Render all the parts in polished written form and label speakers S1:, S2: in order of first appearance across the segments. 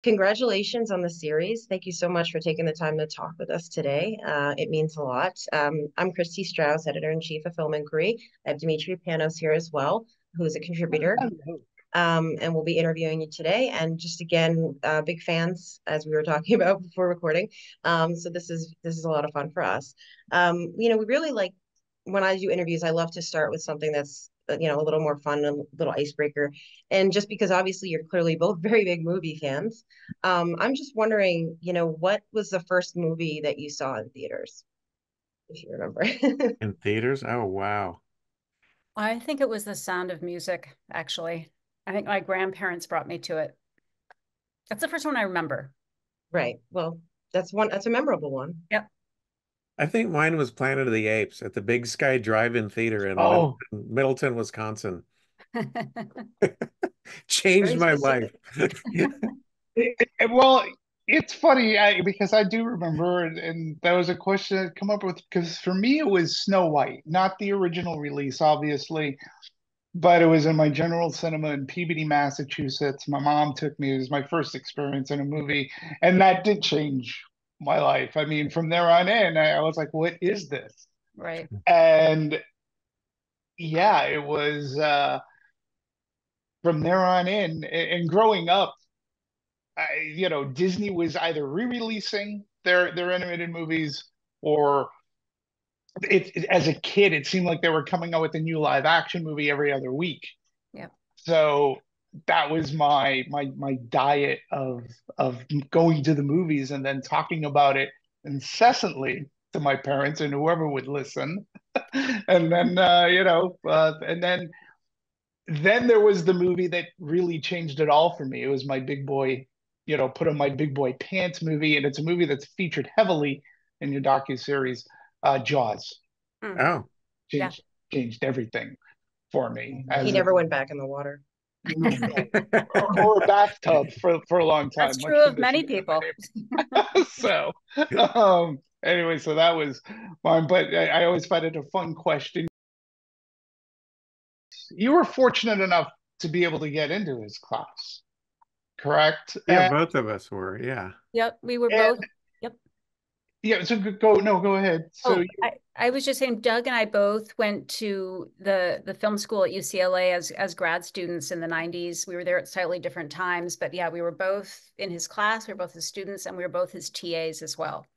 S1: Congratulations on the series. Thank you so much for taking the time to talk with us today. It means a lot. I'm Christy Strauss, editor-in-chief of Film Inquiry. I have Dimitri Panos here as well, who is a contributor, and we'll be interviewing you today. And just again, big fans, as we were talking about before recording. So this is a lot of fun for us. We really like when I do interviews, I love to start with something that's a little more fun, a little icebreaker. And just because obviously you're clearly both very big movie fans, I'm just wondering, what was the first movie that you saw in theaters, if you remember?
S2: In theaters? Oh, wow.
S3: I think it was The Sound of Music, actually. I think my grandparents brought me to it. That's the first one I remember.
S1: Right. Well, that's a memorable one.
S3: Yep.
S2: I think mine was Planet of the Apes at the Big Sky Drive-In Theater in
S4: Oh,
S2: Middleton, Wisconsin. Changed
S1: Very
S2: my life.
S1: specific.
S4: well, it's funny because I do remember, and that was a question I'd come up with because for me it was Snow White, not the original release, obviously, but it was in my General Cinema in Peabody, Massachusetts. My mom took me. It was my first experience in a movie, and that did change my life. I mean, from there on in, I was like, "What is this?"
S3: Right.
S4: And yeah, it was from there on in, and growing up. Disney was either re-releasing their animated movies or as a kid, it seemed like they were coming out with a new live action movie every other week.
S3: Yep.
S4: So that was my diet of going to the movies and then talking about it incessantly to my parents and whoever would listen. And then and then there was the movie that really changed it all for me. It was my big boy, put on my big boy pants movie, and it's a movie that's featured heavily in your docu-series, Jaws.
S3: Mm.
S2: Oh,
S3: Yeah.
S4: Changed everything for me
S1: He
S4: as
S1: never went back in the water.
S4: right. Or a bathtub for a long
S3: That's
S4: time,
S3: true
S4: much to
S3: of
S4: the
S3: many
S4: chagrin of my
S3: people.
S4: neighbor. So, anyway, so that was fun. But I always find it a fun question. You were fortunate enough to be able to get into his class, correct?
S2: yeah, both of us were. Yeah.
S3: Yep. We were
S4: And
S3: both. Yep.
S4: yeah, so go no, go ahead. So
S3: Oh,
S4: you,
S3: I was just saying, Doug and I both went to the film school at UCLA as grad students in the 90s. We were there at slightly different times, but yeah, we were both in his class. We were both his students, and we were both his TAs as well.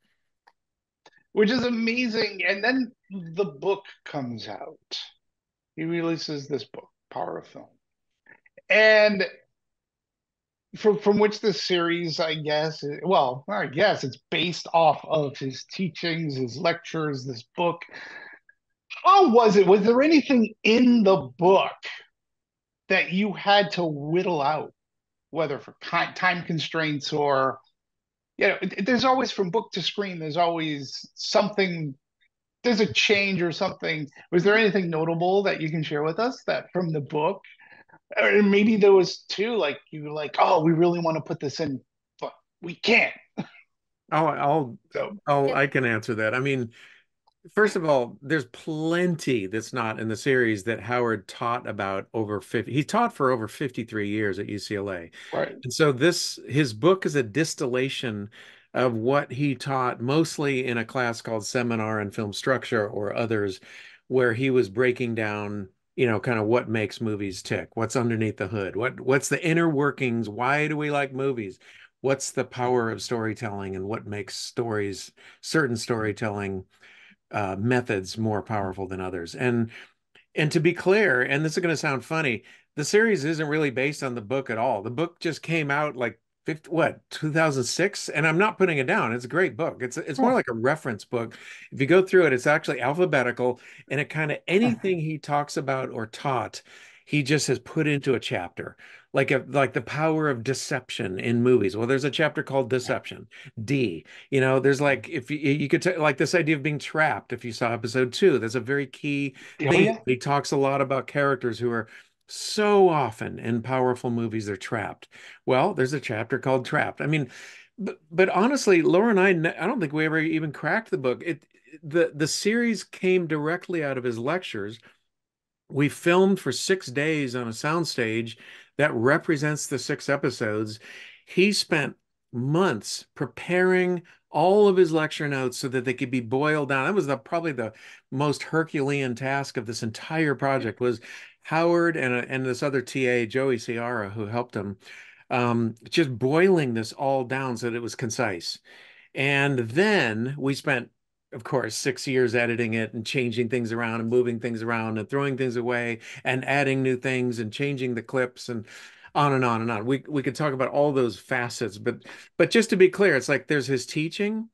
S4: which is amazing. And then the book comes out. He releases this book, Power of Film. And from which the series, I guess, well, I guess it's based off of his teachings, his lectures, this book. How was it? Was there anything in the book that you had to whittle out, whether for time constraints or, there's always from book to screen, there's always something, there's a change or something. Was there anything notable that you can share with us that from the book? Or maybe there was two, like you were like, oh, we really want to put this in, but we can't.
S2: Oh, I'll,
S4: So
S2: oh,
S3: Yep.
S2: I can answer that. I mean, first of all, there's plenty that's not in the series that Howard taught about over 50. He taught for over 53 years at UCLA.
S4: right.
S2: And so his book is a distillation of what he taught mostly in a class called Seminar and Film Structure or others, where he was breaking down, kind of what makes movies tick, what's underneath the hood, what's the inner workings, why do we like movies? What's the power of storytelling and what makes certain storytelling methods more powerful than others. And to be clear, and this is going to sound funny, the series isn't really based on the book at all. The book just came out like 2006, and I'm not putting it down. It's a great book. It's more like a reference book. If you go through it, it's actually alphabetical, and it kind of anything he talks about or taught, he just has put into a chapter. Like the power of deception in movies. Well, there's a chapter called Deception. D. There's like if you could like this idea of being trapped. If you saw episode 2, that's a very key
S4: Oh
S2: theme.
S4: yeah.
S2: He talks a lot about characters who are so often in powerful movies they're trapped. Well, there's a chapter called Trapped. I mean, but honestly, Laura and I don't think we ever even cracked the book. The series came directly out of his lectures. We filmed for 6 days on a soundstage that represents the 6 episodes. He spent months preparing all of his lecture notes so that they could be boiled down. That was probably the most Herculean task of this entire project was Howard and this other TA, Joey Ciara, who helped him, just boiling this all down so that it was concise. And then we spent, of course, 6 years editing it and changing things around and moving things around and throwing things away and adding new things and changing the clips and on and on and on. We could talk about all those facets, but just to be clear, it's like there's his teaching,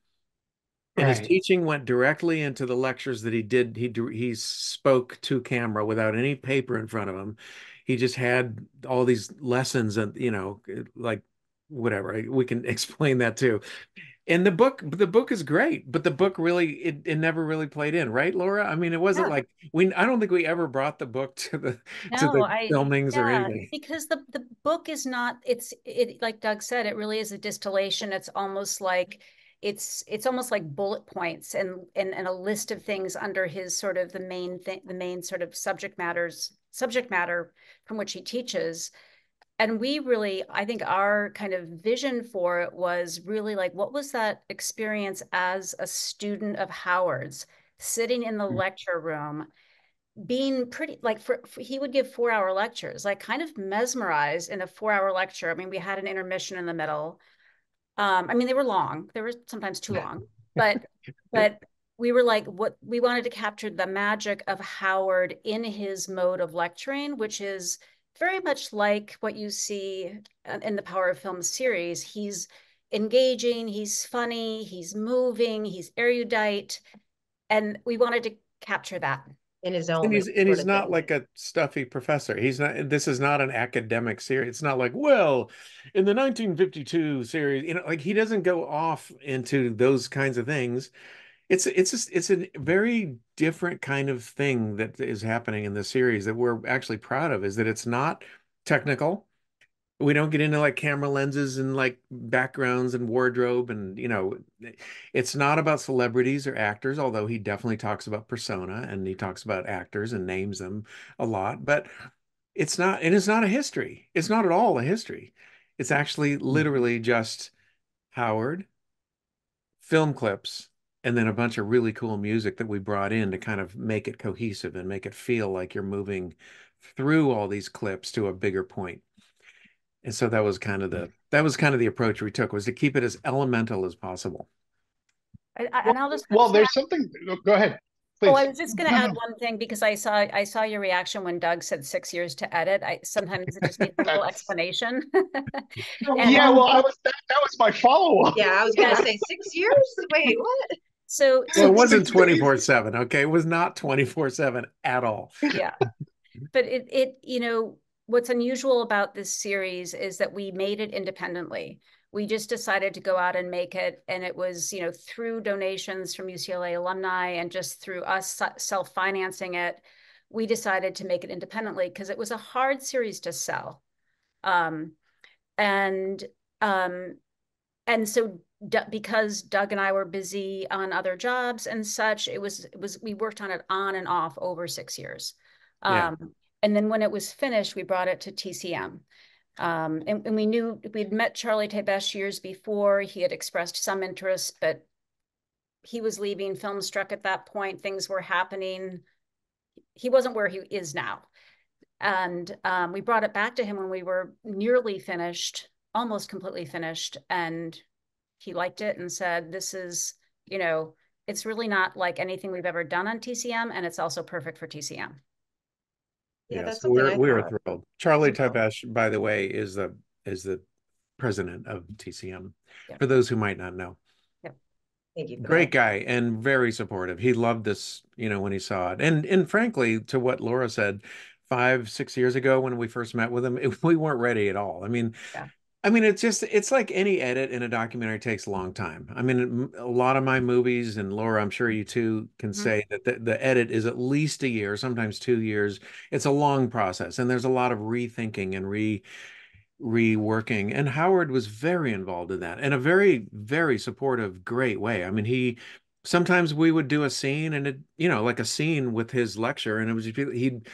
S2: and his
S4: Right.
S2: teaching went directly into the lectures that he did. He spoke to camera without any paper in front of him. He just had all these lessons and, like whatever. We can explain that too. And the book is great, but the book really it never really played in, right, Laura? I mean, it wasn't
S3: Yeah.
S2: like I don't think we ever brought the book to the
S3: No,
S2: filmings or
S3: yeah,
S2: anything.
S3: because the book is not, it like Doug said, it really is a distillation. It's almost like bullet points and a list of things under his sort of the main sort of subject matter from which he teaches. And we really, I think our kind of vision for it was really like, what was that experience as a student of Howard's, sitting in the lecture room, being pretty like he would give 4 hour lectures, like kind of mesmerized in a 4 hour lecture. I mean, we had an intermission in the middle. I mean, they were long. They were sometimes too long, but but we were like, what we wanted to capture the magic of Howard in his mode of lecturing, which is very much like what you see in the Power of Film series. He's engaging, he's funny, he's moving, he's erudite, and we wanted to capture that.
S1: In his
S2: And
S1: element,
S2: he's
S1: sort of
S2: not
S1: thing.
S2: like a stuffy professor. He's not. This is not an academic series. It's not like, well, in the 1952 series, like he doesn't go off into those kinds of things. It's a very different kind of thing that is happening in the series that we're actually proud of. Is that it's not technical. We don't get into like camera lenses and like backgrounds and wardrobe and it's not about celebrities or actors, although he definitely talks about persona and he talks about actors and names them a lot, but it's not a history. It's not at all a history. It's actually literally just Howard, film clips, and then a bunch of really cool music that we brought in to kind of make it cohesive and make it feel like you're moving through all these clips to a bigger point. And so that was kind of the approach we took was to keep it as elemental as possible.
S3: And I'm
S4: Well,
S3: just gonna,
S4: there's something. Go ahead,
S3: oh, I
S4: please.
S3: was just going to
S4: No,
S3: add
S4: no,
S3: one thing because I saw your reaction when Doug said 6 years to edit. I sometimes it just needs a little
S4: that's
S3: explanation. And
S4: yeah. Well, that was my follow up.
S1: Yeah, I was gonna
S3: yeah,
S1: say 6 years. Wait, what?
S2: Well,
S3: so
S2: it
S3: this,
S2: wasn't
S4: 6 days.
S2: 24/7, okay? It was not 24/7 at all.
S3: yeah, but what's unusual about this series is that we made it independently. We just decided to go out and make it, and it was through donations from UCLA alumni and just through us self-financing it. We decided to make it independently because it was a hard series to sell. Um, and um, and so because Doug and I were busy on other jobs and such, we worked on it on and off over 6 years.
S2: Yeah.
S3: And then when it was finished, we brought it to TCM. And we knew we'd met Charlie Tebesh years before. He had expressed some interest, but he was leaving Filmstruck at that point. Things were happening. He wasn't where he is now. And we brought it back to him when we were nearly finished, almost completely finished. And he liked it and said, this is, it's really not like anything we've ever done on TCM. And it's also perfect for TCM.
S1: Yeah,
S2: Yeah,
S1: that's
S2: so
S1: something
S2: we're
S1: I
S2: we were
S1: thought
S2: thrilled. Charlie
S1: as well.
S2: Tebesh, by the way, is the president of TCM,
S3: Yep.
S2: for those who might not know.
S3: Yep.
S1: Thank you for
S2: Great
S1: that.
S2: guy and very supportive. He loved this, when he saw it. And frankly, to what Laura said, 5, 6 years ago when we first met with him, we weren't ready at all.
S3: Yeah.
S2: It's like any edit in a documentary takes a long time. I mean, a lot of my movies, and Laura, I'm sure you too can
S3: Mhm.
S2: say that the edit is at least a year, sometimes 2 years. It's a long process, and there's a lot of rethinking and reworking. And Howard was very involved in that in a very, very supportive, great way. I mean, sometimes we would do a scene and like a scene with his lecture, and it was he'd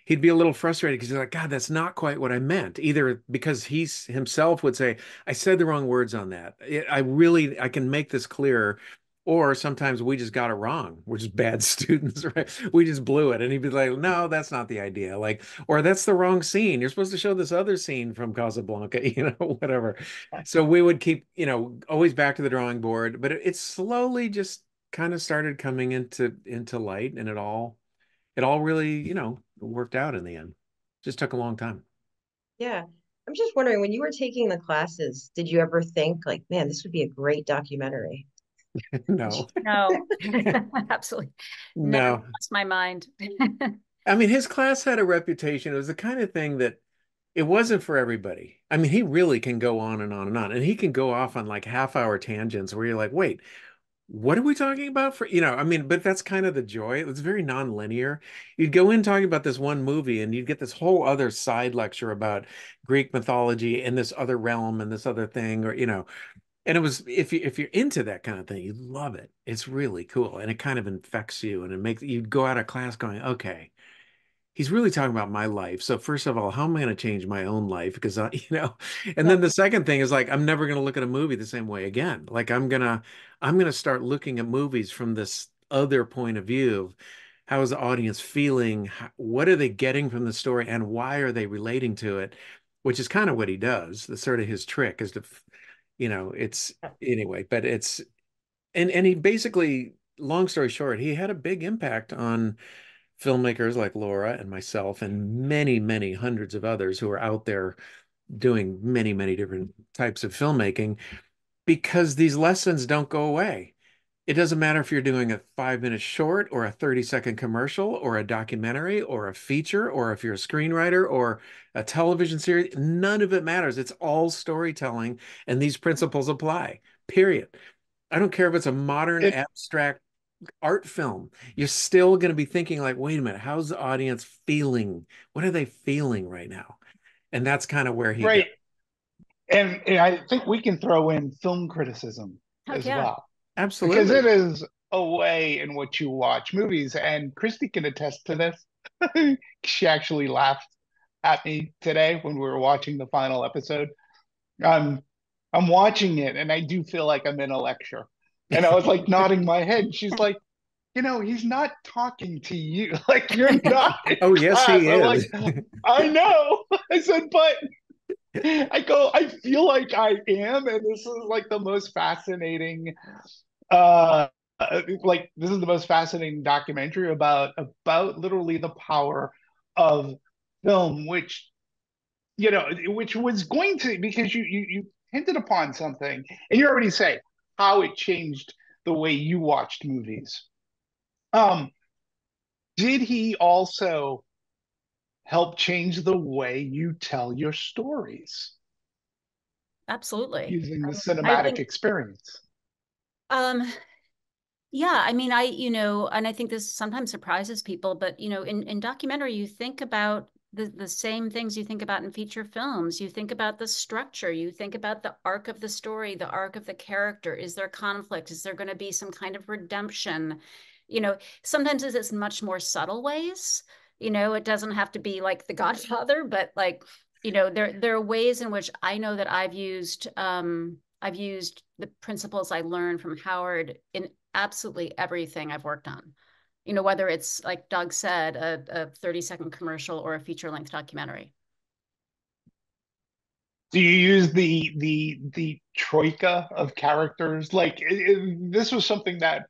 S2: he'd be a little frustrated because he's like, God, that's not quite what I meant. Either because he's himself would say, I said the wrong words on that. I can make this clearer. Or sometimes we just got it wrong. We're just bad students, right? We just blew it. And he'd be like, no, that's not the idea. Like, or that's the wrong scene. You're supposed to show this other scene from Casablanca, whatever. So we would keep, always back to the drawing board, but it slowly just kind of started coming into light, and it all really, worked out in the end. Just took a long time.
S1: Yeah. I'm just wondering, when you were taking the classes, did you ever think like, man, this would be a great documentary?
S2: No.
S3: No, absolutely. Never
S2: No.
S3: crossed my mind.
S2: I mean, his class had a reputation. It was the kind of thing that it wasn't for everybody. I mean, he really can go on and on and on, and he can go off on like half-hour tangents where you're like, wait, what are we talking about I mean, but that's kind of the joy. It's very non-linear. You'd go in talking about this one movie and you'd get this whole other side lecture about Greek mythology and this other realm and this other thing, and it was if you're into that kind of thing, you love it. It's really cool. And it kind of infects you, and it makes you go out of class going, okay, he's really talking about my life. So first of all, how am I going to change my own life? Because and
S3: Yeah.
S2: then the second thing is like, I'm never going to look at a movie the same way again. Like I'm gonna start looking at movies from this other point of view of how is the audience feeling? What are they getting from the story, and why are they relating to it? Which is kind of what he does. That's sort of his trick is to, it's anyway, but and he basically, long story short, he had a big impact on filmmakers like Laura and myself and many, many hundreds of others who are out there doing many, many different types of filmmaking because these lessons don't go away. It doesn't matter if you're doing a 5 minute short or a 30-second commercial or a documentary or a feature or if you're a screenwriter or a television series, none of it matters. It's all storytelling, and these principles apply, period. I don't care if it's a modern
S4: It
S2: abstract art film, you're still going to be thinking like, wait a minute, how's the audience feeling? What are they feeling right now? And that's kind of where he goes.
S4: right. And I think we can throw in film criticism
S3: Heck
S4: as
S3: yeah.
S4: well, because
S2: Absolutely.
S4: it is a way in which you watch movies. And Christy can attest to this. She actually laughed at me today when we were watching the final episode. I'm I'm watching it and I do feel like I'm in a lecture. And I was like nodding my head. She's like, he's not talking to you. Like you're not in
S2: Oh, yes,
S4: class.
S2: he
S4: I'm like,
S2: is.
S4: I know. I said, but I feel like I am, and this is like the most fascinating uh this is the most fascinating documentary about literally the power of film, which was going to, because you hinted upon something and you already say how it changed the way you watched movies. Um, did he also help change the way you tell your stories
S3: Absolutely.
S4: using the
S3: I
S4: cinematic
S3: think,
S4: experience?
S3: um, yeah, I mean, and I think this sometimes surprises people, but in documentary, you think about the same things you think about in feature films. You think about the structure, you think about the arc of the story, the arc of the character. Is there conflict? Is there going to be some kind of redemption? Sometimes it's much more subtle ways. It doesn't have to be like The Godfather, but like, there are ways in which I know that I've used the principles I learned from Howard in absolutely everything I've worked on. Whether it's like Doug said, a 30-second commercial or a feature-length documentary.
S4: Do you use the troika of characters? Like this was something that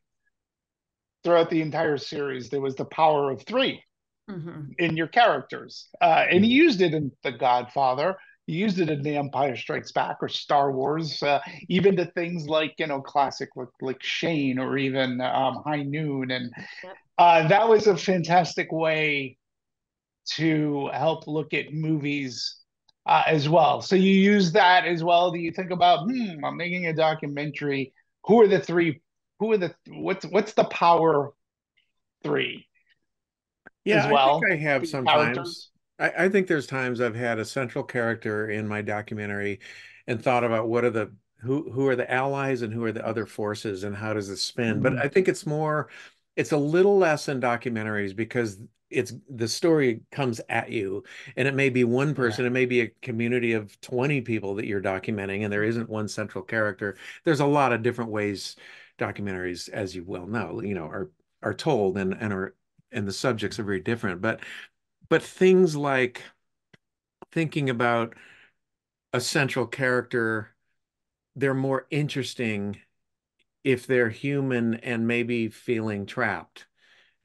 S4: throughout the entire series there was the power of three
S3: Mm-hmm.
S4: in your characters. And he used it in The Godfather. He used it in The Empire Strikes Back or Star Wars, even to things like, classic like Shane or even High Noon. And
S3: Yep.
S4: that was a fantastic way to help look at movies as well. So you use that as well. Do you think about, I'm making a documentary. Who are the three? What's the power three
S2: Yeah,
S4: as
S2: I think
S4: well
S2: I have
S4: for your
S2: sometimes.
S4: characters?
S2: I think there's times I've had a central character in my documentary and thought about what are who are the allies and who are the other forces and how does it spin. But
S4: Mhm.
S2: I think it's more it's a little less in documentaries because it's the story comes at you, and it may be one person,
S4: Right.
S2: it may be a community of 20 people that you're documenting, and there isn't one central character. There's a lot of different ways documentaries, as you well know, are told, and the subjects are very different. But things like thinking about a central character, they're more interesting if they're human and maybe feeling trapped.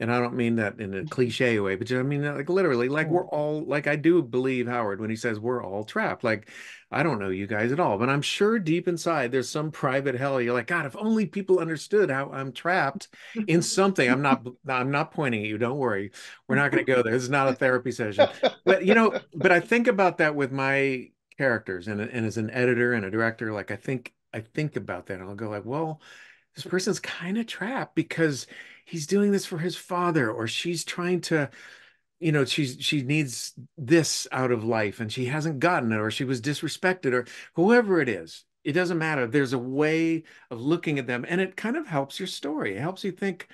S2: And I don't mean that in a cliche way, but you know, I mean, like literally, like we're all, like I do believe Howard when he says we're all trapped. Like, I don't know you guys at all, but I'm sure deep inside there's some private hell. You're like, God, if only people understood how I'm trapped in something. I'm not pointing at you. Don't worry. We're not going to go there. This is not a therapy session. But but I think about that with my characters, and as an editor and a director, like I think about that, and I'll go like, well, this person's kind of trapped because he's doing this for his father, or she's trying to, she needs this out of life and she hasn't gotten it, or she was disrespected, or whoever it is. It doesn't matter. There's a way of looking at them, and it kind of helps your story. It helps you think,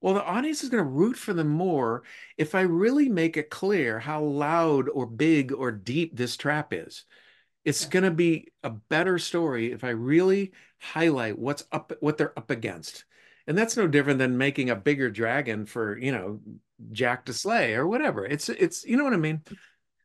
S2: well, the audience is going to root for them more if I really make it clear how loud or big or deep this trap is. It's
S3: Yeah.
S2: going to be a better story if I really highlight what they're up against. And that's no different than making a bigger dragon for, Jack to slay or whatever. It's you know what I mean?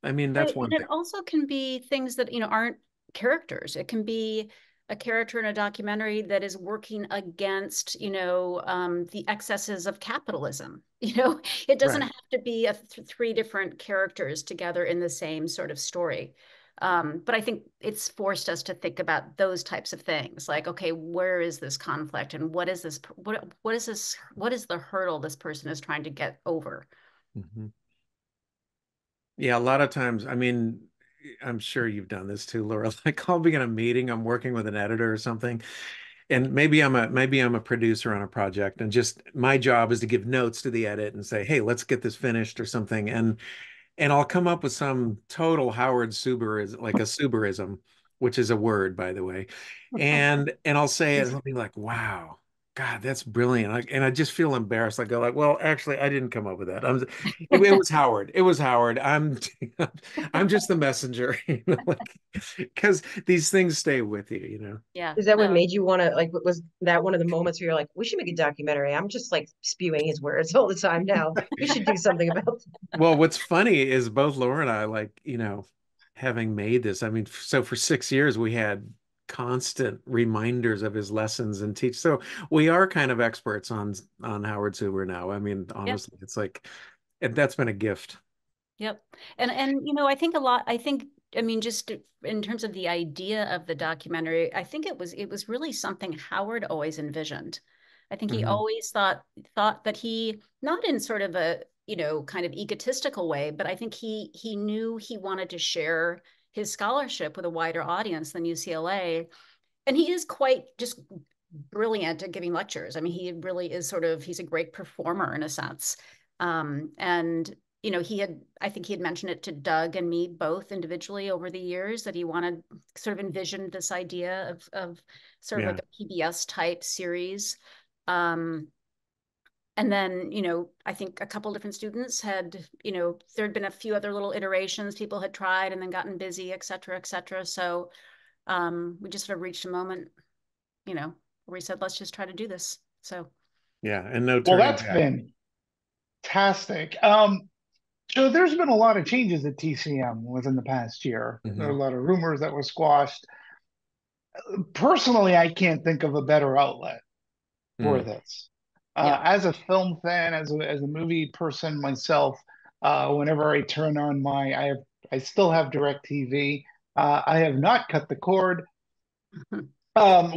S2: I mean, that's
S3: Right.
S2: one
S3: And it
S2: thing.
S3: also can be things that, aren't characters. It can be a character in a documentary that is working against, the excesses of capitalism. It doesn't
S2: Right.
S3: have to be three different characters together in the same sort of story. But I think it's forced us to think about those types of things, like, okay, where is this conflict, and what is this? What is the hurdle this person is trying to get over?
S2: Mhm. Yeah, a lot of times, I mean, I'm sure you've done this too, Laura. Like I'll be in a meeting, I'm working with an editor or something, and maybe I'm a producer on a project, and just my job is to give notes to the edit and say, hey, let's get this finished or something. And I'll come up with some total Howard Suberism, like a Suberism, which is a word, by the way. And I'll say it, and I'll be like, wow, God, that's brilliant. And I just feel embarrassed. I go like, well, actually, I didn't come up with that. It was Howard. It was Howard. I'm just the messenger, like because these things stay with you.
S3: Yeah,
S1: Is that what
S3: no,
S1: made you want to, like, was that one of the moments where you're like, we should make a documentary? I'm just like spewing his words all the time now. We should do something about that.
S2: Well, what's funny is both Laura and I, like, having made this, I mean, so for 6 years we had constant reminders of his lessons and teach. So we are kind of experts on Howard Suber now. I mean,
S3: yeah.
S2: honestly, it's like, and that's been a gift.
S3: Yep. And I think I mean, just in terms of the idea of the documentary, I think it was really something Howard always envisioned. I think he
S2: Hmm.
S3: always thought that he, not in sort of a, kind of egotistical way, but I think he knew he wanted to share his scholarship with a wider audience than UCLA. And he is quite just brilliant at giving lectures. I mean, he really is he's a great performer in a sense. And I think he had mentioned it to Doug and me both individually over the years that he wanted, sort of envisioned this idea of sort of like
S2: Yeah.
S3: a PBS type series. Um, and then, I think a couple different students had, there had been a few other little iterations people had tried and then gotten busy, et cetera, et cetera. So we just sort of reached a moment, where we said, let's just try to do this. So
S2: Yeah. And no
S4: Well,
S2: turning
S4: that's
S2: back.
S4: fantastic. So there's been a lot of changes at TCM within the past year. There are a
S2: Hmm.
S4: lot of rumors that were squashed. Personally, I can't think of a better outlet for
S2: Mm.
S4: this.
S3: yeah.
S4: As a film fan, as a movie person myself, whenever I turn on I still have DirecTV. I have not cut the cord.
S3: Mhm.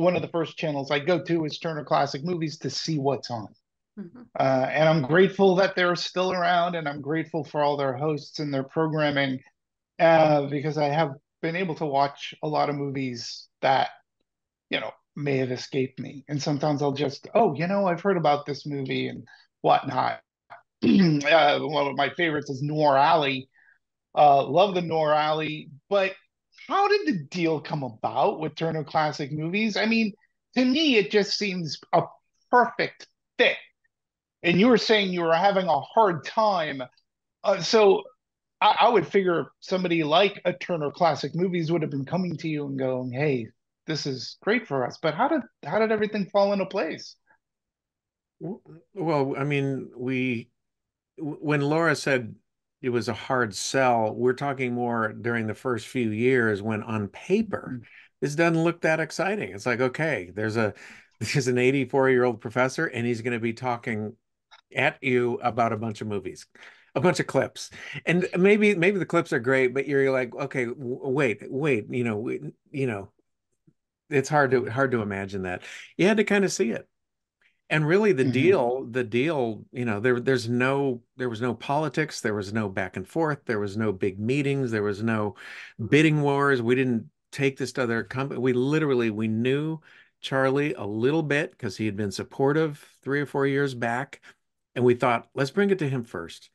S4: One of the first channels I go to is Turner Classic Movies to see what's on.
S3: Mhm.
S4: And I'm grateful that they're still around, and I'm grateful for all their hosts and their programming, because I have been able to watch a lot of movies that, may have escaped me. And sometimes I'll just, oh, I've heard about this movie and whatnot. One of my favorites is Noir Alley. Love the Noir Alley. But how did the deal come about with Turner Classic Movies? I mean, to me, it just seems a perfect fit and you were saying you were having a hard time. So I would figure somebody like a Turner Classic Movies would have been coming to you and going, "Hey, this is great for us." But how did everything fall into place?
S2: Well, I mean, when Laura said it was a hard sell, we're talking more during the first few years when on paper this doesn't look that exciting. It's like, okay, there's an 84-year-old professor and he's going to be talking at you about a bunch of movies, a bunch of clips. And maybe the clips are great, but you're like, okay, wait, it's hard to imagine that. You had to kind of see it. And really
S4: Hmm.
S2: the deal, there was no politics, there was no back and forth, there was no big meetings, there was no bidding wars. We didn't take this to other company. We knew Charlie a little bit because he had been supportive 3 or 4 years back. And we thought, let's bring it to him first.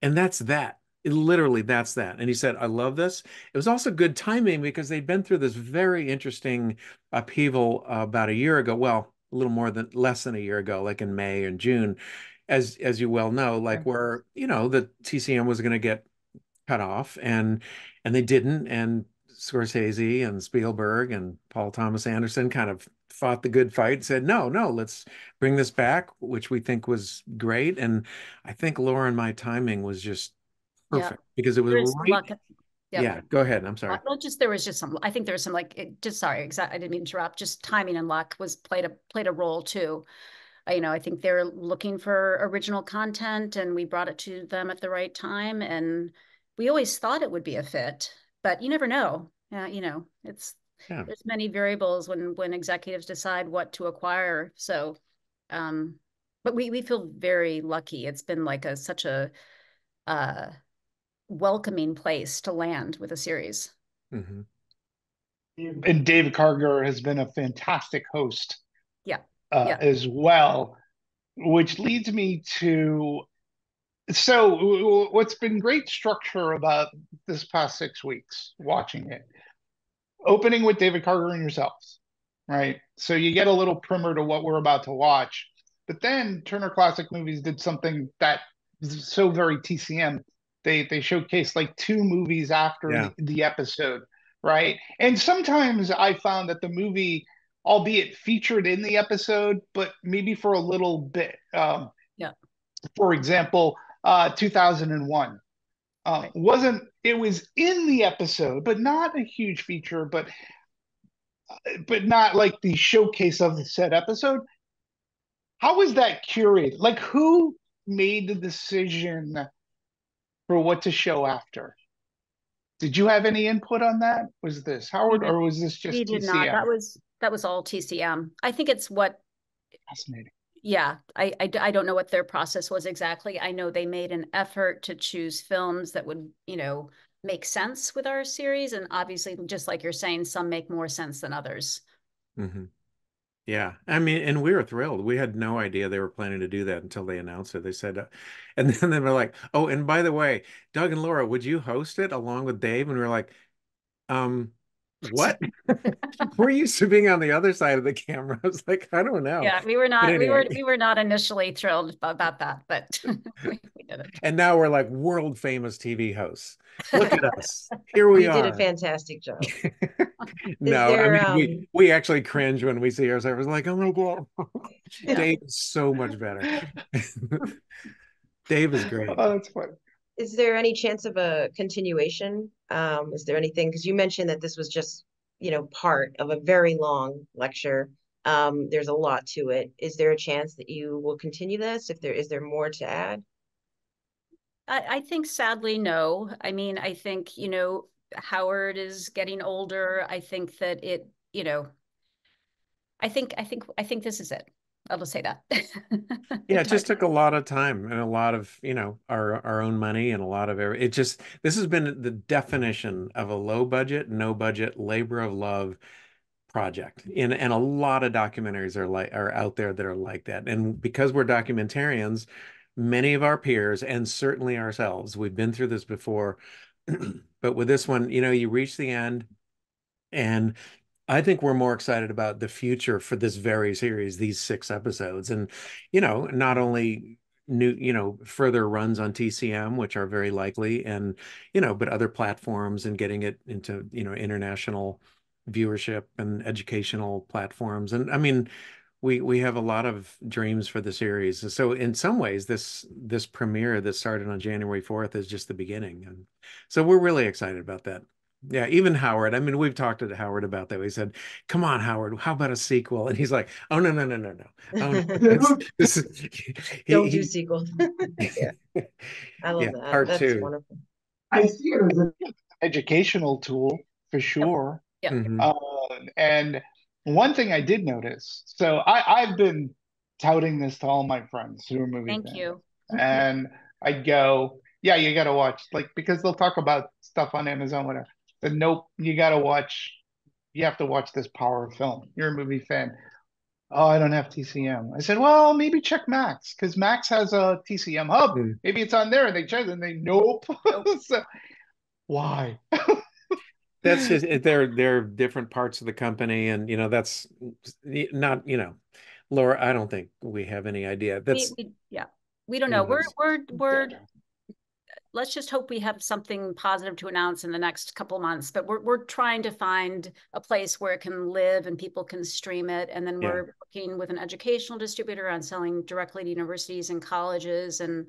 S2: And that's that. Literally, that's that. And he said, I love this. It was also good timing because they'd been through this very interesting upheaval about a year ago. Well, a little more than less than a year ago, like in May and June, as you well know, like where, the TCM was going to get cut off and they didn't. And Scorsese and Spielberg and Paul Thomas Anderson kind of fought the good fight, said, no, no, let's bring this back, which we think was great. And I think Laura and my timing was just
S3: Yeah.
S2: perfect because it was
S3: There's
S2: right.
S3: luck. Yep.
S2: Yeah, go ahead. I'm sorry.
S3: Well, just there was just some. I think there was some like just sorry, exactly. I didn't mean to interrupt. Just timing and luck was played a role too. I think they're looking for original content, and we brought it to them at the right time. And we always thought it would be a fit, but you never know. It's
S2: Yeah.
S3: there's many variables when executives decide what to acquire. So, um, but we feel very lucky. It's been like such a uh welcoming place to land with a series.
S2: Hmm.
S4: And David Carger has been a fantastic host
S3: Yeah. Yeah.
S4: as well, which leads me to so what's been great structure about this past 6 weeks watching it, opening with David Carter and yourselves, right? So you get a little primer to what we're about to watch. But then Turner Classic Movies did something that is so very TCM. They showcased like two movies after
S2: Yeah.
S4: the episode, right? And sometimes I found that the movie, albeit featured in the episode, but maybe for a little bit.
S3: Yeah.
S4: For example, 2001
S3: Right.
S4: wasn't it was in the episode, but not a huge feature, but not like the showcase of the said episode. How was that curated? Like, who made the decision for what to show after? Did you have any input on that? Was this
S3: We
S4: Howard
S3: did
S4: or was this
S3: we
S4: just
S3: did not.
S4: TCM?
S3: That was all TCM. I think it's what
S4: Fascinating.
S3: yeah, I don't know what their process was exactly. I know they made an effort to choose films that would, make sense with our series. And obviously, just like you're saying, some make more sense than others.
S2: Hmm. Yeah. I mean, and we were thrilled. We had no idea they were planning to do that until they announced it. They said, and then they were like, oh, and by the way, Doug and Laura, would you host it along with Dave? And we were like, um, what? We're used to being on the other side of the camera. I was like, I don't know.
S3: Yeah, we were
S2: But
S3: not
S2: anyway,
S3: we were not initially thrilled about that, but we did it.
S2: and now we're like world famous TV hosts. Look at us. Here we
S1: You did a
S2: are.
S1: fantastic job. Is
S2: No, I
S1: there
S2: mean we actually cringe when we see ourselves like, oh my God,
S3: Yeah.
S2: Dave is so much better. Dave is
S4: Oh,
S2: great.
S4: that's fun.
S1: is there any chance of a continuation? Is there anything, because you mentioned that this was just, part of a very long lecture. There's a lot to it. Is there a chance that you will continue this? If there is there more to add?
S3: I think sadly, no. I mean, I think, Howard is getting older. I think that I think this is it. I'll just say that.
S2: Yeah, it
S3: It's
S2: just
S3: hard.
S2: took a lot of time and a lot of, our own money and a lot of it just this has been the definition of a low budget, no budget, labor of love project. And a lot of documentaries are out there that are like that. And because we're documentarians, many of our peers and certainly ourselves, we've been through this before. But with this one, you reach the end and I think we're more excited about the future for this very series, these 6 episodes. And, not only new, further runs on TCM, which are very likely, and, but other platforms and getting it into, international viewership and educational platforms. And I mean, we have a lot of dreams for the series. So in some ways, this premiere that started on January 4th is just the beginning. And so we're really excited about that. Yeah, even Howard. I mean, we've talked to Howard about that. We said, "Come on, Howard, how about a sequel?" And he's like, "Oh no, no, no, no, no. Oh no, this is
S1: Don't do
S2: he
S1: sequels. Yeah, I
S2: yeah,
S1: love that.
S2: part
S1: That's
S2: two.
S1: wonderful.
S4: I see it as an educational tool for sure.
S3: Yep.
S2: Mhm.
S4: And one thing I did notice, so I've been touting this to all my friends who are movie
S3: Thank
S4: fans,
S3: you.
S4: and I'd go, yeah, you got to watch, like, because they'll talk about stuff on Amazon, whatever. But nope, you got to watch, you have to watch this power of film. You're a movie fan. Oh, I don't have TCM. I said, well, maybe check Max because Max has a TCM hub.
S2: Mm.
S4: Maybe it's on there. And they check and they, nope.
S3: Nope.
S4: So why?
S2: That's just they're different parts of the company, and that's not, Laura, I don't think we have any idea. That's
S3: Yeah, we don't
S2: you
S3: know.
S2: know,
S3: We're let's just hope we have something positive to announce in the next couple months. But we're trying to find a place where it can live and people can stream it. And then
S2: yeah.
S3: we're working with an educational distributor on selling directly to universities and colleges and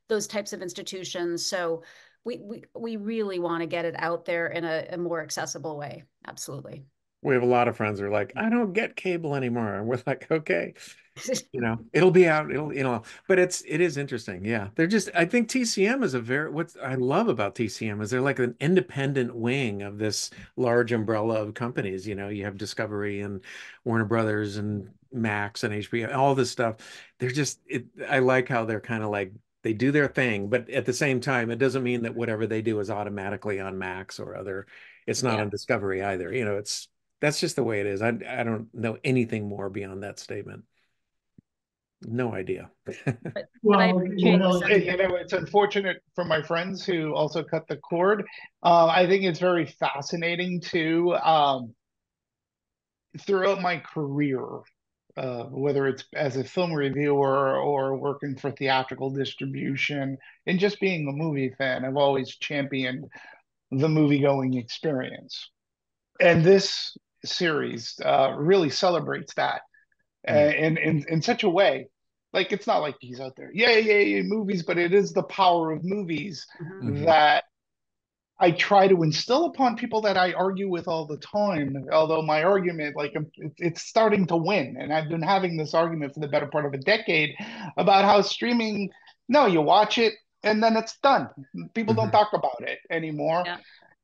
S3: those types of institutions. So we really want to get it out there in a more accessible way. Absolutely.
S2: We have a lot of friends who are like, I don't get cable anymore. And we're like, okay, it'll be out. But it is interesting. Yeah. I think TCM is what I love about TCM is they're like an independent wing of this large umbrella of companies. You have Discovery and Warner Brothers and Max and HBO, all this stuff. I like how they're kind of like, they do their thing, but at the same time, it doesn't mean that whatever they do is automatically on Max or it's not
S3: Yeah.
S2: on Discovery either. That's just the way it is. I don't know anything more beyond that statement. No idea.
S3: But I appreciate the sentiment.
S4: It's unfortunate for my friends who also cut the cord. I think it's very fascinating too. Throughout my career, whether it's as a film reviewer or working for theatrical distribution, and just being a movie fan, I've always championed the movie-going experience. And this series really celebrates that in such a way. Like, it's not like he's out there, yay, movies, but it is the power of movies
S3: Mhm.
S4: that I try to instill upon people that I argue with all the time. Although my argument, like, it's starting to win, and I've been having this argument for the better part of a decade about how streaming, no, you watch it and then it's done. People don't talk about it anymore.
S3: Yeah.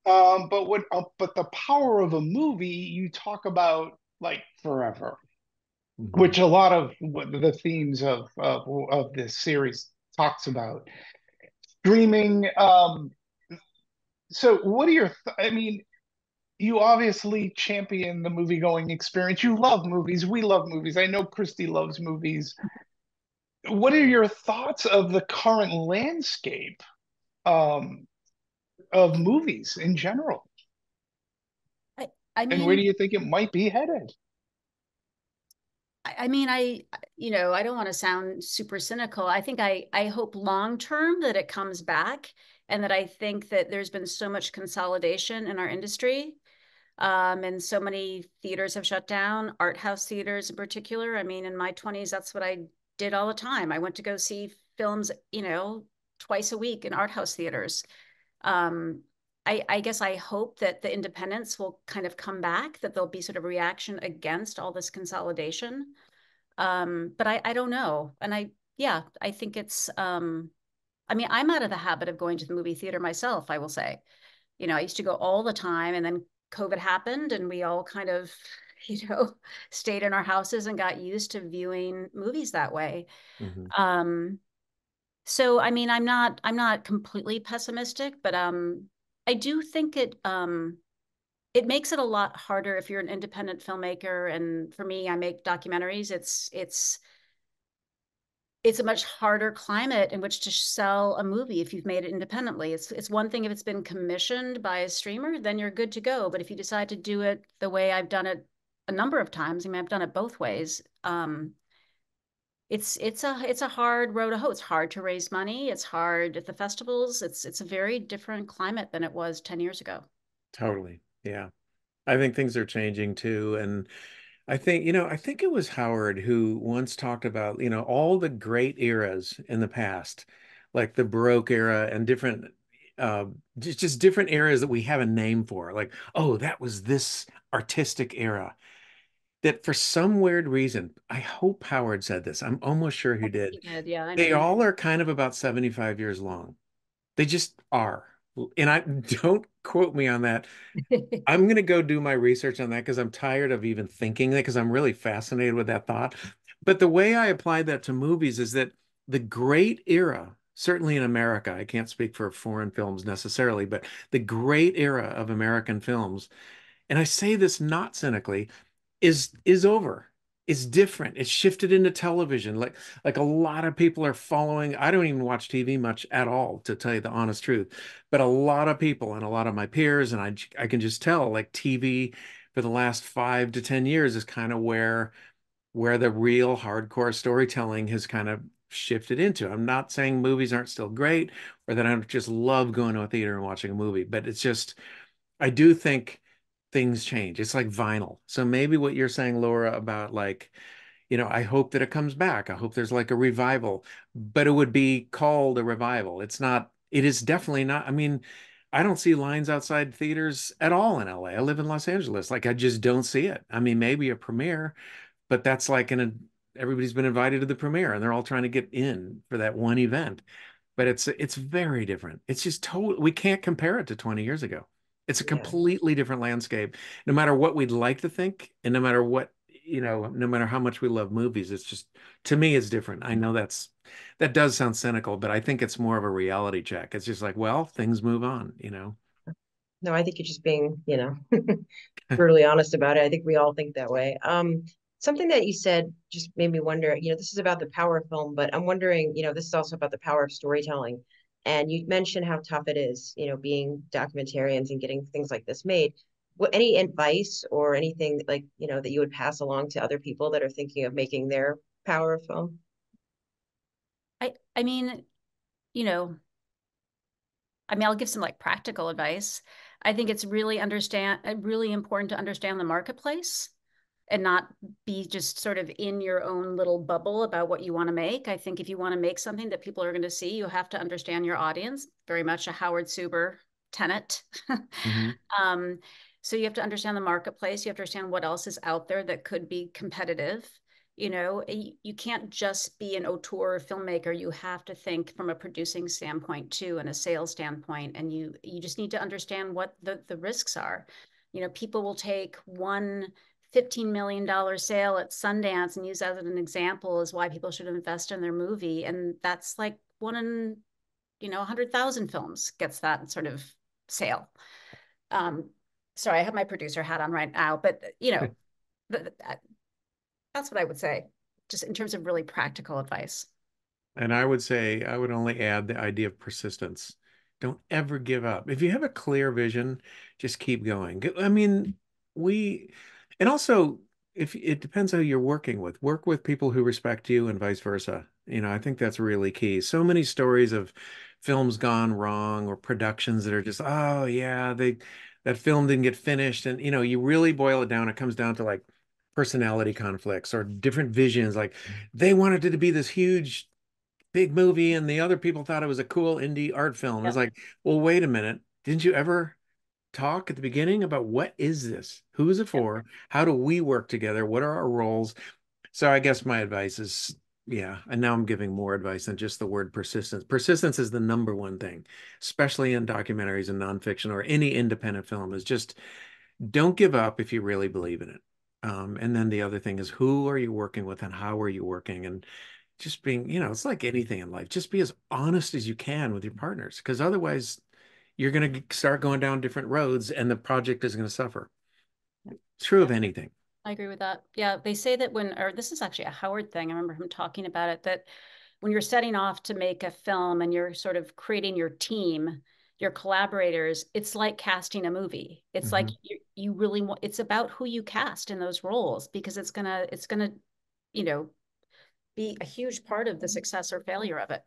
S4: But the power of a movie you talk about like forever, which a lot of the themes of this series talks about. Streaming. So what are I mean, you obviously champion the movie going experience. You love movies. We love movies. I know Christy loves movies. What are your thoughts of the current landscape um, of movies in general?
S3: I
S4: And where do
S3: mean,
S4: you think it might be headed?
S3: I mean, I don't want to sound super cynical. I think I hope long term that it comes back, and that I think that there's been so much consolidation in our industry, and so many theaters have shut down, art house theaters in particular. I mean, in my 20s, that's what I did all the time. I went to go see films, twice a week in art house theaters. Um, I guess I hope that the independents will kind of come back, that there'll be sort of reaction against all this consolidation. But I don't know. And I think I mean, I'm out of the habit of going to the movie theater myself, I will say. I used to go all the time, and then COVID happened and we all kind of, stayed in our houses and got used to viewing movies that way.
S2: Mhm.
S3: So I mean, I'm not completely pessimistic, but I do think it makes it a lot harder if you're an independent filmmaker. And for me, I make documentaries. It's a much harder climate in which to sell a movie if you've made it independently. It's one thing if it's been commissioned by a streamer, then you're good to go. But if you decide to do it the way I've done it a number of times, I mean, I've done it both ways. it's a hard road to hoe. It's hard to raise money. It's hard at the festivals. It's a very different climate than it was 10 years ago.
S2: Totally. Yeah. I think things are changing too. And I think it was Howard who once talked about, all the great eras in the past, like the Baroque era and different, uh, just different eras that we have a name for. Like, oh, that was this artistic era. That for some weird reason, I hope Howard said this. I'm almost sure he did.
S3: He did, yeah, I know
S2: They
S3: you
S2: all are kind of about 75 years long. They just are. And I don't quote me on that.
S3: mean.
S2: I'm going to go do my research on that because I'm tired of even thinking that because I'm really fascinated with that thought. But the way I apply that to movies is that the great era, certainly in America, I can't speak for foreign films necessarily, but the great era of American films, and I say this not cynically, is over. It's different. It's shifted into television. Like a lot of people are following. I don't even watch TV much at all, to tell you the honest truth. But a lot of people and a lot of my peers, and I can just tell, like TV for the last 5 to 10 years is kind of where the real hardcore storytelling has kind of shifted into. I'm not saying movies aren't still great or that I don't just love going to a theater and watching a movie, but it's just I do think things change. It's like vinyl. So maybe what you're saying, Laura, about like, I hope that it comes back. I hope there's like a revival, but it would be called a revival. It is definitely not. I mean, I don't see lines outside theaters at all in LA. I live in Los Angeles. Like I just don't see it. I mean, maybe a premiere, but that's like everybody's been invited to the premiere and they're all trying to get in for that one event. But it's very different. It's just total. We can't compare it to 20 years ago. It's a
S1: Yeah.
S2: completely different landscape. No matter what we'd like to think, and no matter what, no matter how much we love movies, it's just to me, it's different. I know that does sound cynical, but I think it's more of a reality check. It's just like, well, things move on.
S1: No, I think you're just being, brutally honest about it. I think we all think that way. Something that you said just made me wonder, this is about the power of film, but I'm wondering, this is also about the power of storytelling. And you mentioned how tough it is, being documentarians and getting things like this made. Any advice or anything like, that you would pass along to other people that are thinking of making their power of film?
S3: I mean, you know, I'll give some like practical advice. I think it's really important to understand the marketplace and not be just sort of in your own little bubble about what you want to make. I think if you want to make something that people are going to see, you have to understand your audience, very much a Howard Suber tenet.
S2: Hmm.
S3: um, so you have to understand the marketplace. You have to understand what else is out there that could be competitive. You can't just be an auteur filmmaker. You have to think from a producing standpoint too, and a sales standpoint. And you just need to understand what the risks are. People will take one $15 million sale at Sundance and use that as an example as why people should invest in their movie. And that's like one in, 100,000 films gets that sort of sale. Um, Sorry, I have my producer hat on right now, but that's what I would say, just in terms of really practical advice.
S2: And I would say I would only add the idea of persistence. Don't ever give up. If you have a clear vision, just keep going. I mean, we, and also if it depends how you're working with, work with people who respect you and vice versa. I think that's really key. So many stories of films gone wrong or productions that are just, oh yeah, that film didn't get finished. And you really boil it down, it comes down to like personality conflicts or different visions. Like they wanted it to be this huge big movie and the other people thought it was a cool indie art film. It's
S3: Yeah.
S2: like, well, wait a minute. Didn't you ever talk at the beginning about what is this? Who is it
S3: Yeah.
S2: for? How do we work together? What are our roles? So I guess my advice is, yeah, and now I'm giving more advice than just the word persistence. Persistence is the number one thing, especially in documentaries and nonfiction or any independent film, is just don't give up if you really believe in it. And then the other thing is who are you working with and how are you working? And just being, it's like anything in life, just be as honest as you can with your partners, because otherwise you're going to start going down different roads and the project is going to suffer. True
S3: Yeah,
S2: of anything.
S3: I agree with that. Yeah, they say that or this is actually a Howard thing. I remember him talking about it, that when you're setting off to make a film and you're sort of creating your team, your collaborators, it's like casting a movie. It's like
S2: Hmm.
S3: you really it's about who you cast in those roles because it's gonna, you know, be a huge part of the success or failure of it.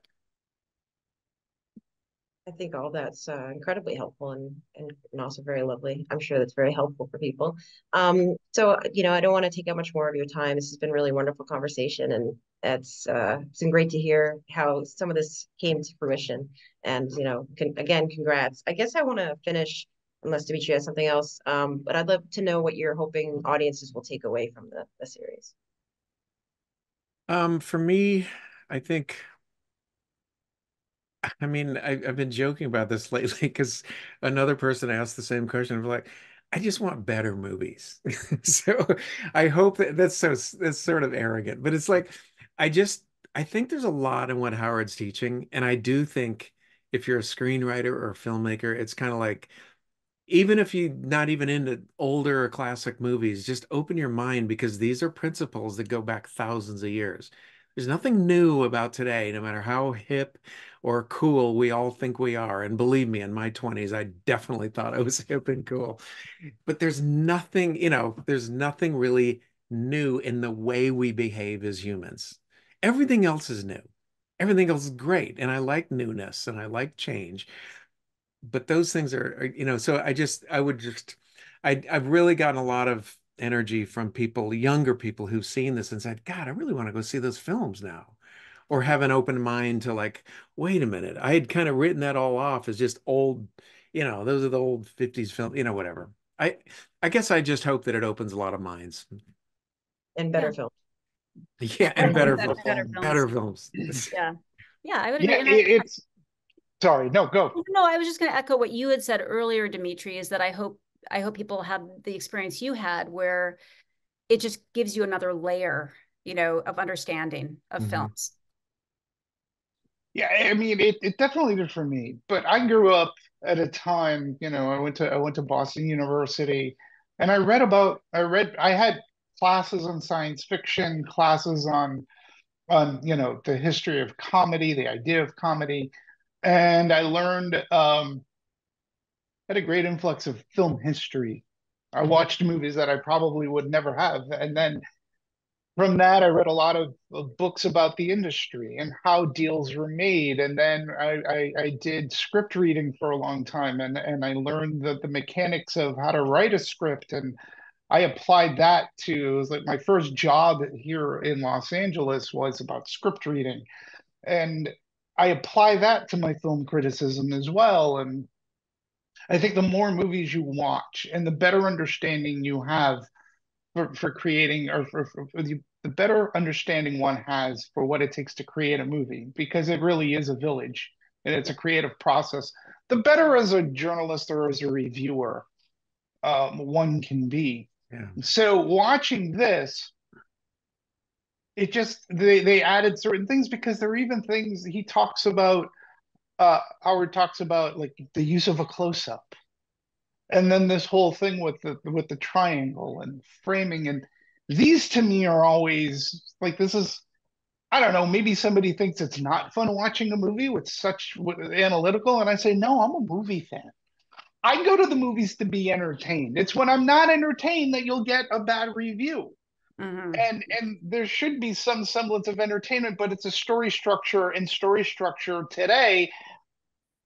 S1: I think all that's incredibly helpful and also very lovely. I'm sure that's very helpful for people. So, I don't want to take up much more of your time. This has been a really wonderful conversation, and it's been great to hear how some of this came to fruition. And, again, congrats. I guess I want to finish, unless Dimitri has something else, but I'd love to know what you're hoping audiences will take away from the series.
S2: For me, I think, I mean, I've been joking about this lately because another person asked the same question. I'm like, I just want better movies. So I hope that's sort of arrogant, but it's like, I just, I think there's a lot in what Howard's teaching. And I do think if you're a screenwriter or a filmmaker, it's kind of like, even if you're not even into older or classic movies, just open your mind because these are principles that go back thousands of years. There's nothing new about today, no matter how hip or cool we all think we are. And believe me, in my 20s, I definitely thought I was hip and cool. But there's nothing, there's nothing really new in the way we behave as humans. Everything else is new. Everything else is great. And I like newness and I like change, but those things so I've really gotten a lot of energy from people, younger people who've seen this and said, God, I really want to go see those films now. Or have an open mind to like, wait a minute, I had kind of written that all off as just old, those are the old 50s film, whatever. I guess I just hope that it opens a lot of minds.
S1: And
S3: Yeah.
S1: better film.
S2: Yeah, and better
S3: Better
S2: films.
S3: films.
S2: Better films.
S3: Yeah. Yeah, I would
S4: Yeah,
S3: agree. And
S4: sorry, no, go.
S3: no, I was just going to echo what you had said earlier, Dimitri, is that I hope people have the experience you had where it just gives you another layer, of understanding of films.
S4: Yeah, I mean, it definitely did for me. But I grew up at a time, I went to Boston University, and I had classes on science fiction, classes on the history of comedy, the idea of comedy, and I learned had a great influx of film history. I watched movies that I probably would never have, and then from that, I read a lot of books about the industry and how deals were made. And then I did script reading for a long time, and I learned the mechanics of how to write a script. And I applied that to, it was like my first job here in Los Angeles was about script reading. And I apply that to my film criticism as well. And I think the more movies you watch and the better understanding you have for creating or for the better understanding one has for what it takes to create a movie, because it really is a village and it's a creative process, the better as a journalist or as a reviewer one can be.
S2: Yeah.
S4: So watching this, it just they added certain things because there are even things he talks about. Howard talks about like the use of a close-up, and then this whole thing with the triangle and framing, and these to me are always like, this is, I don't know, maybe somebody thinks it's not fun watching a movie with analytical, and I say no, I'm a movie fan. I go to the movies to be entertained. It's when I'm not entertained that you'll get a bad review. And there should be some semblance of entertainment, but it's a story structure, and story structure today,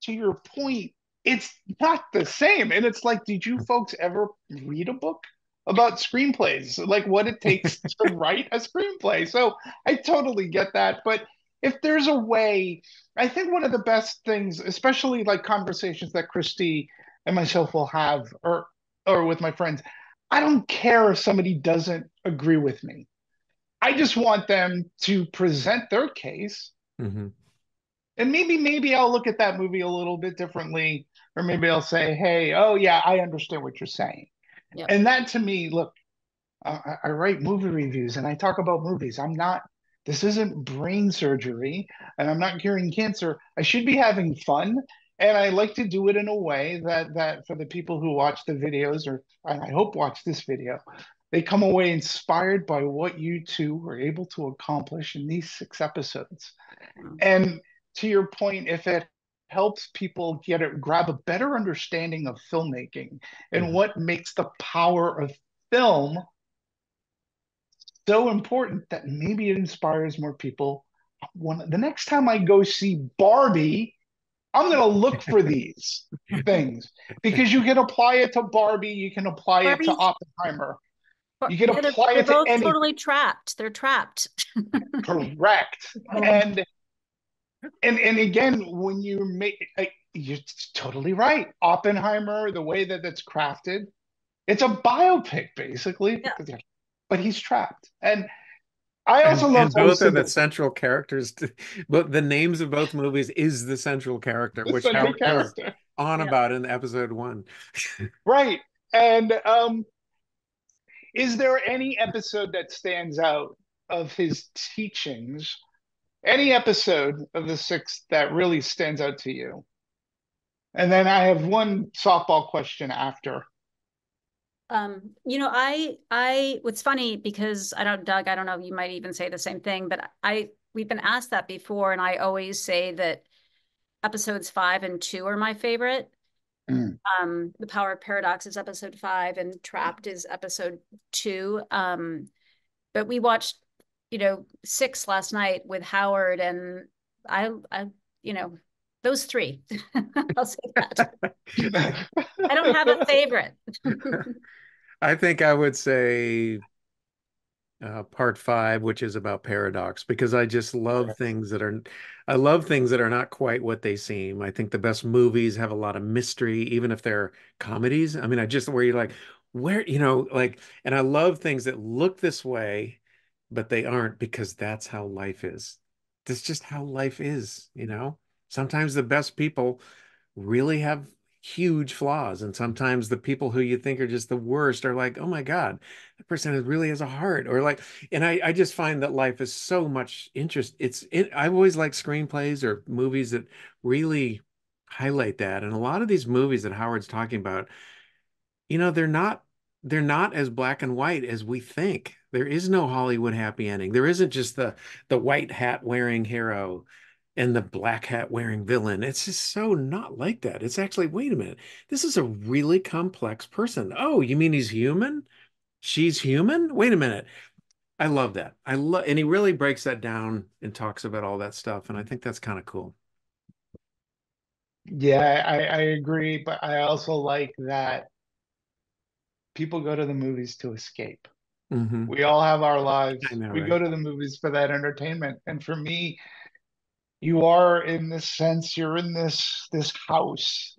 S4: to your point, it's not the same. And it's like, did you folks ever read a book about screenplays? Like what it takes to write a screenplay? So I totally get that. But if there's a way, I think one of the best things, especially like conversations that Christy and myself will have, or with my friends, I don't care if somebody doesn't agree with me. I just want them to present their case,
S2: Mm-hmm.
S4: and maybe I'll look at that movie a little bit differently, or maybe I'll say, hey, oh yeah, I understand what you're saying.
S3: Yep.
S4: And that to me, look, I write movie reviews and I talk about movies. This isn't brain surgery, and I'm not curing cancer. I should be having fun. And I like to do it in a way that for the people who watch the videos, or I hope watch this video, they come away inspired by what you two were able to accomplish in these 6 episodes. And to your point, if it helps people grab a better understanding of filmmaking and what makes the power of film so important that maybe it inspires more people. The next time I go see Barbie, I'm going to look for these things because you can apply it to Barbie, you can apply it to
S3: Barbie,
S4: Oppenheimer, you can
S3: yeah,
S4: apply
S3: they're
S4: it to
S3: both
S4: anything.
S3: totally trapped. They're trapped.
S4: Correct. And again, when you make, you're totally right. Oppenheimer, the way that it's crafted, it's a biopic basically,
S3: Yeah.
S4: but he's trapped. And I also love
S2: And
S4: how
S2: both are the
S4: simple
S2: central characters but the names of both movies is the central character,
S4: the
S2: which
S4: central
S2: Howard goes
S4: character.
S2: on
S3: Yeah.
S2: about in episode 1.
S4: Right. And is there any episode that stands out of his teachings? Any episode of the sixth that really stands out to you? And then I have one softball question after.
S3: What's funny because Doug, I don't know, you might even say the same thing, but we've been asked that before, and I always say that episodes 5 and 2 are my favorite.
S4: Mm.
S3: The Power of Paradox is episode 5 and Trapped is episode 2. But we watched, 6 last night with Howard, and I those 3. I'll say that. I don't have a favorite.
S2: I think I would say part 5, which is about paradox, because I just love things that are, I love things that are not quite what they seem. I think the best movies have a lot of mystery, even if they're comedies. I mean, I just where you're like, where, like, and I love things that look this way, but they aren't because that's how life is. That's just how life is. Sometimes the best people really have huge flaws. And sometimes the people who you think are just the worst are like, oh my God, that person really has a heart. Or like, and I just find that life is so much interest. I always like screenplays or movies that really highlight that. And a lot of these movies that Howard's talking about, they're not as black and white as we think. There is no Hollywood happy ending. There isn't just the white hat wearing hero and the black hat wearing villain. It's just so not like that. It's actually, wait a minute, this is a really complex person. Oh, you mean he's human? She's human? Wait a minute. I love that. And he really breaks that down and talks about all that stuff. And I think that's kind of cool.
S4: Yeah, I agree, but I also like that people go to the movies to escape.
S2: Hmm.
S4: We all have our
S2: I
S4: lives.
S2: know,
S4: We
S2: right?
S4: go to the movies for that entertainment. And for me, you are in this sense, you're in this house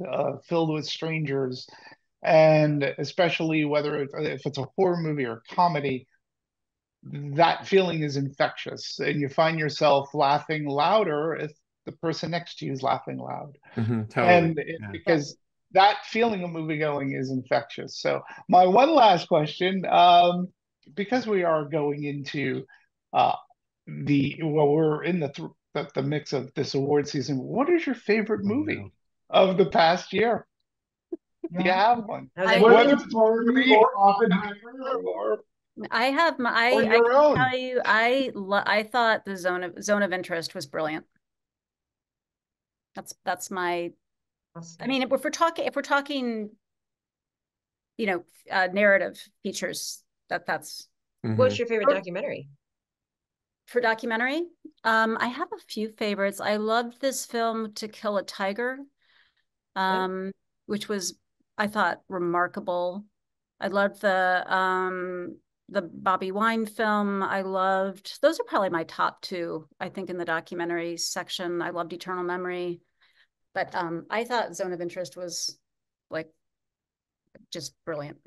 S4: filled with strangers, and especially whether if it's a horror movie or comedy, that feeling is infectious, and you find yourself laughing louder if the person next to you is laughing loud.
S2: Totally.
S4: And it,
S2: Yeah.
S3: Yeah.
S4: because that feeling of movie going is infectious. So my one last question, because we are going into uh, we're in the mix of this award season. What is your favorite
S2: Oh
S4: movie
S2: no.
S4: of the past year? Do you have one?
S1: How's
S3: I,
S1: everyone?
S4: Whether it's Barbie or Oppenheimer
S3: I have my,
S4: or
S3: I
S4: your
S3: can
S4: own.
S3: tell you, I thought the zone of interest was brilliant. That's my, I mean, if we're talking, narrative features, that's
S1: What's
S2: Hmm.
S1: your favorite documentary?
S3: for documentary. I have a few favorites. I loved this film To Kill a Tiger,
S1: Yeah.
S3: which was, I thought, remarkable. I loved the Bobby Wine film. I loved, those are probably my top 2, I think, in the documentary section. I loved Eternal Memory, but I thought Zone of Interest was like just brilliant.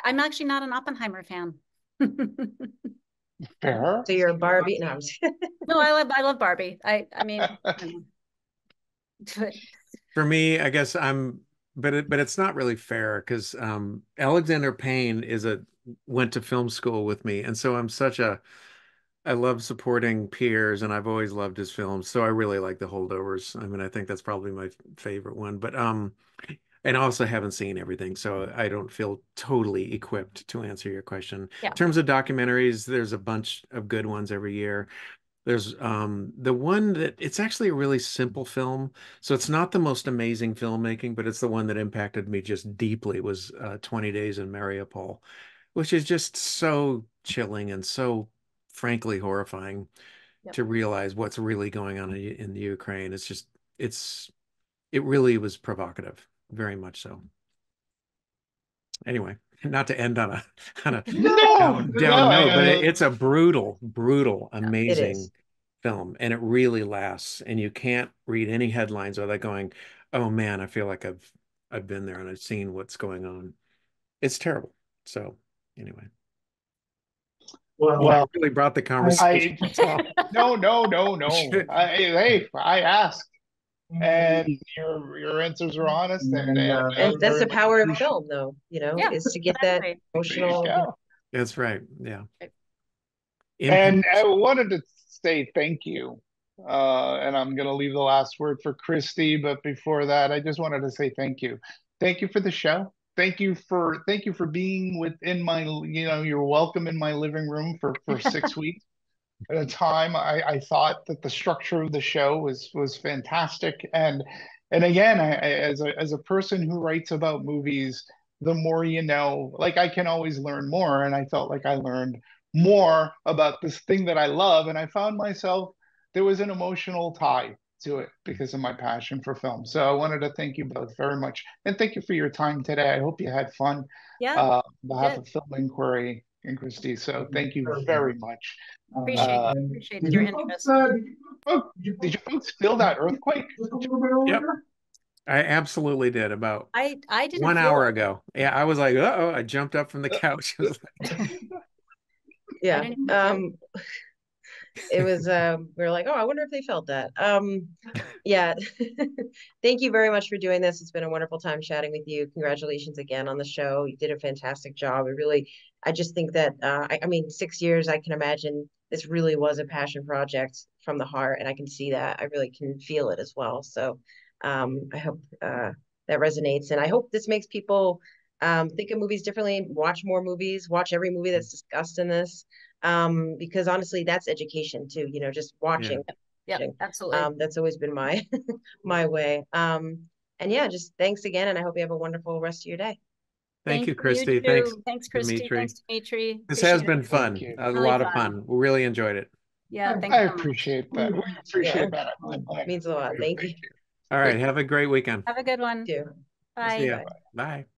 S3: I'm actually not an Oppenheimer fan.
S4: Fair.
S1: So you're a Barbie? No, I'm just
S3: No, I love Barbie. I mean, I don't know. But
S2: For me, I guess but it's not really fair because Alexander Payne went to film school with me, and so I love supporting peers, and I've always loved his films. So I really like The Holdovers. I mean, I think that's probably my favorite one. But and I also haven't seen everything, so I don't feel totally equipped to answer your question.
S3: yeah.
S2: In terms of documentaries, there's a bunch of good ones every year. There's the one that it's actually a really simple film. So it's not the most amazing filmmaking, but it's the one that impacted me just deeply was 20 Days in Mariupol, which is just so chilling and so frankly horrifying
S3: Yep.
S2: to realize what's really going on in the Ukraine. It's just, it really was provocative, very much so. Anyway, not to end on a
S4: No,
S2: down
S4: no,
S2: note, but it's a brutal,
S1: It
S2: amazing
S1: is.
S2: film, and it really lasts. And you can't read any headlines without going, "Oh man, I feel like I've been there and I've seen what's going on." It's terrible. So anyway, I
S4: well,
S2: really brought the conversation.
S4: no. Hey, I asked, and your answers are honest, and I
S1: And that's
S4: very
S1: the
S4: much
S1: power of
S4: appreciate.
S1: film, though,
S3: Yeah,
S1: is to get that
S3: exactly.
S4: There you
S1: emotional.
S4: go.
S2: That's right. Yeah.
S4: And I
S2: Impact.
S4: wanted to say thank you. And I'm going to leave the last word for Christy, but before that, I just wanted to say thank you. Thank you for the show. Thank you for being within my, you're welcome in my living room for 6 weeks. At a time, I thought that the structure of the show was fantastic, and again, as a person who writes about movies, the more you know, like I can always learn more, and I felt like I learned more about this thing that I love, and I found myself there was an emotional tie to it because of my passion for film. So I wanted to thank you both very much, and thank you for your time today. I hope you had fun.
S3: Yeah,
S4: On
S3: we
S4: behalf
S3: did.
S4: of Film Inquiry and Christy, so thank you very much.
S3: Appreciate your interest.
S4: Did you folks feel that earthquake?
S2: Yep. I absolutely did about
S3: I didn't
S2: 1 hour
S3: feel
S2: ago. Yeah, I was like, uh-oh, I jumped up from the couch. It was like,
S3: I
S1: Yeah.
S3: didn't even feel
S1: It was we were like, oh, I wonder if they felt that. Yeah. Thank you very much for doing this. It's been a wonderful time chatting with you. Congratulations again on the show. You did a fantastic job. I just think that I mean, 6 years, I can imagine this really was a passion project from the heart, and I can see that. I really can feel it as well. So I hope that resonates, and I hope this makes people think of movies differently, watch more movies, watch every movie that's discussed in this. Because honestly, that's education too, just
S2: yeah.
S1: watching.
S3: yeah, absolutely.
S1: That's always been my my way. And yeah, just thanks again, and I hope you have a wonderful rest of your day.
S2: Thank you,
S3: You
S2: Christy. Thanks,
S3: too. Thanks, Christy.
S2: Dimitri.
S3: Thanks, Dimitri.
S2: This has
S3: Appreciate it.
S2: been
S4: Thank
S2: fun.
S4: you.
S2: A
S3: Really
S2: lot of
S3: fun.
S2: fun. We really enjoyed it.
S3: Yeah, thanks
S4: I
S3: so much.
S4: appreciate that. We
S1: Yeah,
S4: appreciate that.
S1: it means a lot. Thank you.
S4: Thank you.
S2: All right. Have a great weekend.
S3: Have a good one.
S1: Too.
S3: Bye.
S2: See ya.
S1: Bye.
S2: Bye.